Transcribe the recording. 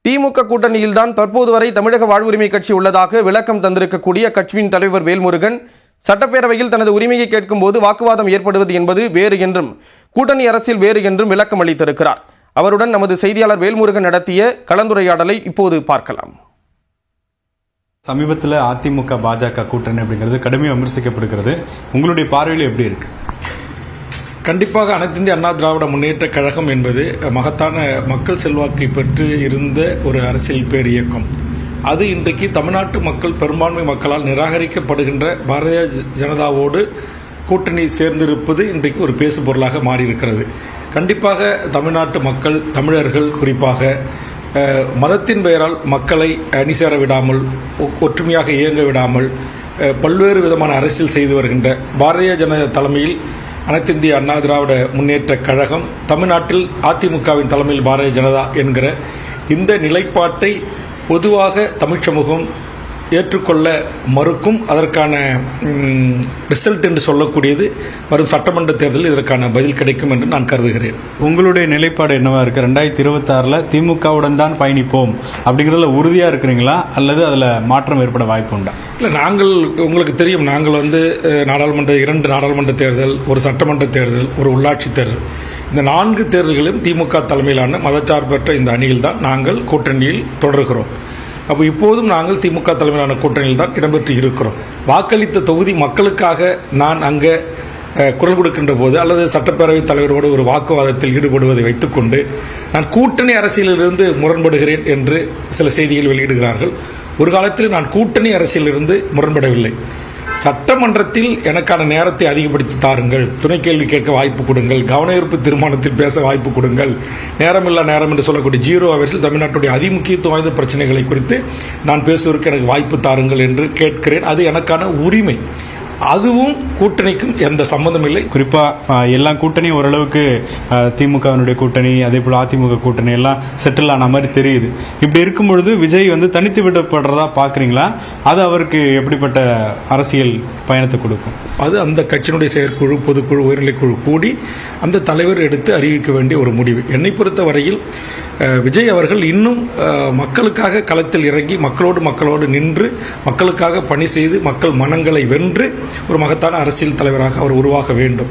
திமுக கூட்டணியில்தான் தற்போது வரை தமிழக வாழ்வுரிமை கட்சி உள்ளதாக விளக்கம் தந்திருக்கக்கூடிய கட்சியின் தலைவர் வேல்முருகன், சட்டப்பேரவையில் தனது உரிமையை கேட்கும் போது வாக்குவாதம் ஏற்படுவது என்பது வேறு என்றும், கூட்டணி அரசியல் வேறு என்றும் விளக்கம் அளித்திருக்கிறார். அவருடன் நமது செய்தியாளர் வேல்முருகன் நடத்திய கலந்துரையாடலை இப்போது பார்க்கலாம். சமீபத்தில் அதிமுக பாஜக கூட்டணி அப்படிங்கிறது கடுமையாக விமர்சிக்கப்படுகிறது. உங்களுடைய பார்வையில் எப்படி இருக்கு? கண்டிப்பாக அனைத்து இந்திய அண்ணா திராவிட முன்னேற்ற கழகம் என்பது மகத்தான மக்கள் செல்வாக்கை பெற்று இருந்த ஒரு அரசியல் பேர் இயக்கம். அது இன்றைக்கு தமிழ்நாட்டு மக்கள் பெரும்பான்மை மக்களால் நிராகரிக்கப்படுகின்ற பாரதிய ஜனதாவோடு கூட்டணி சேர்ந்திருப்பது இன்றைக்கு ஒரு பேசு பொருளாக மாறியிருக்கிறது. கண்டிப்பாக தமிழ்நாட்டு மக்கள், தமிழர்கள் குறிப்பாக மதத்தின் பெயரால் மக்களை அணி சேர விடாமல், ஒற்றுமையாக இயங்க விடாமல் பல்வேறு விதமான அரசியல் செய்து வருகின்ற பாரதிய ஜனதா தலைமையில் அனைத்து இந்திய அண்ணா திராவிட முன்னேற்ற கழகம், தமிழ்நாட்டில் அதிமுகவின் தலைமையில் பாரதிய ஜனதா என்கிற இந்த நிலைப்பாட்டை பொதுவாக தமிழ் சமூகம் ஏற்றுக்கொள்ள மறுக்கும். அதற்கான ரிசல்ட் என்று சொல்லக்கூடியது வரும் சட்டமன்ற தேர்தலில் இதற்கான பதில் கிடைக்கும் என்று நான் கருதுகிறேன். உங்களுடைய நிலைப்பாடு என்னவா இருக்கு? 2026 திமுகவுடன் தான் பயணிப்போம் அப்படிங்கிறதுல உறுதியா இருக்கிறீங்களா, அல்லது அதுல மாற்றம் ஏற்பட வாய்ப்பு உண்டா? இல்லை, நாங்கள் உங்களுக்கு தெரியும், நாங்கள் நாடாளுமன்ற 2 நாடாளுமன்ற தேர்தல், ஒரு சட்டமன்ற தேர்தல், ஒரு உள்ளாட்சி தேர்தல், இந்த 4 தேர்தல்களும் திமுக தலைமையிலான மதச்சார்பற்ற இந்த அணியில் தான் நாங்கள் கூட்டணியில் தொடர்கிறோம். அப்போ இப்போதும் நாங்கள் திமுக தலைமையிலான கூட்டணியில் தான் இடம்பெற்று இருக்கிறோம். வாக்களித்த தொகுதி மக்களுக்காக நான் அங்கே குரல் கொடுக்கின்ற போது அல்லது சட்டப்பேரவைத் தலைவரோடு ஒரு வாக்குவாதத்தில் ஈடுபடுவதை வைத்துக்கொண்டு நான் கூட்டணி அரசியலிலிருந்து முரண்படுகிறேன் என்று சில செய்திகள் வெளியிடுகிறார்கள். ஒரு காலத்தில் நான் கூட்டணி அரசியலிலிருந்து முரண்படவில்லை. சட்டமன்றத்தில் எனக்கான நேரத்தை அதிகப்படுத்தி தாருங்கள், துணை கேள்வி கேட்க வாய்ப்பு கொடுங்கள், கவனஈர்ப்பு தீர்மானத்தில் பேச வாய்ப்பு கொடுங்கள், நேரமில்லா நேரம் என்று சொல்லக்கூடிய 0 ஹவர்ஸில் தமிழ்நாட்டுடைய அதிமுக்கியத்துவம் வாய்ந்த பிரச்சனைகளை குறித்து நான் பேசுவதற்கு எனக்கு வாய்ப்பு தாருங்கள் என்று கேட்கிறேன். அது எனக்கான உரிமை. அதுவும் கூட்டணிக்கும் எந்த சம்பந்தம் இல்லை. குறிப்பா எல்லா கூட்டணியும் ஓரளவுக்கு திமுகவினுடைய கூட்டணி, அதே போல அதிமுக கூட்டணி எல்லாம் செட்டில் ஆன மாதிரி தெரியுது. இப்படி இருக்கும் பொழுது விஜய் தனித்து விடப்படுறதா பாக்குறீங்களா? அது அவருக்கு எப்படிப்பட்ட அரசியல் பயணத்தை கொடுக்கும்? அது அந்த கட்சியினுடைய செயற்குழு, பொதுக்குழு, உயர்நிலைக்குழு கூடி அந்த தலைவர் எடுத்து அறிவிக்க வேண்டிய ஒரு முடிவு. என்னை பொறுத்த வரையில் விஜய் அவர்கள் இன்னும் மக்களுக்காக களத்தில் இறங்கி மக்களோடு நின்று மக்களுக்காக பணி செய்து மக்கள் மனங்களை வென்று ஒரு மகத்தான அரசியல் தலைவராக அவர் உருவாக வேண்டும்.